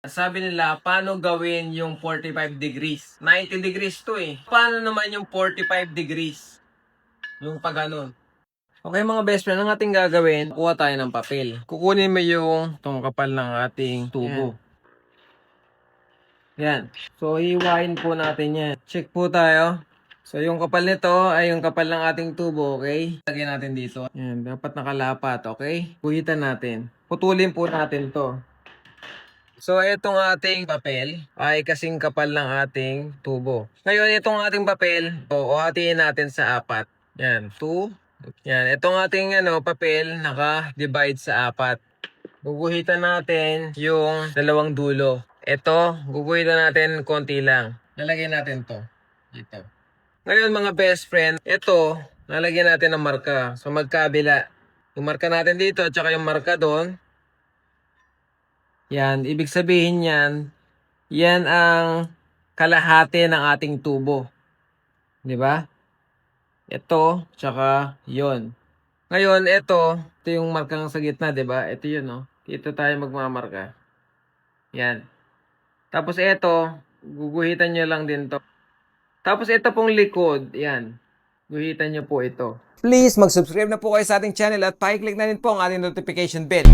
Sabi nila, paano gawin yung 45 degrees? 90 degrees to eh. Paano naman yung 45 degrees? Yung pag ganun. Okay mga best friend, ang ating gagawin, kuha tayo ng papel. Kukunin mo yung itong kapal ng ating tubo. Yan. So, hiwain po natin yan. Check po tayo. So, yung kapal nito ay yung kapal ng ating tubo, okay? Lagyan natin dito. Yan, dapat nakalapat, okay? Guhitan natin. Putulin po natin to. So, itong ating papel ay kasing kapal ng ating tubo. Ngayon, itong ating papel, hatiin natin sa 4. Yan, 2. Yan, itong ating papel, naka-divide sa 4. Guguhitan natin yung dalawang dulo. Ito, guguhitan natin konti lang. Lalagyan natin to. Dito. Ngayon mga best friend, ito, lalagyan natin ng marka. So magkabila. Yung marka natin dito, at saka yung marka doon. Yan, ibig sabihin yan ang kalahati ng ating tubo. Di ba? Ito, tsaka yon. Ngayon, ito yung markang sa gitna, di ba? Ito yun, no? Dito tayo magmamarka. Yan. Tapos ito, guguhitan nyo lang din to. Tapos ito pong likod, yan. Guhitan nyo po ito. Please, mag-subscribe na po kayo sa ating channel at pa-click na rin po ang ating notification bell.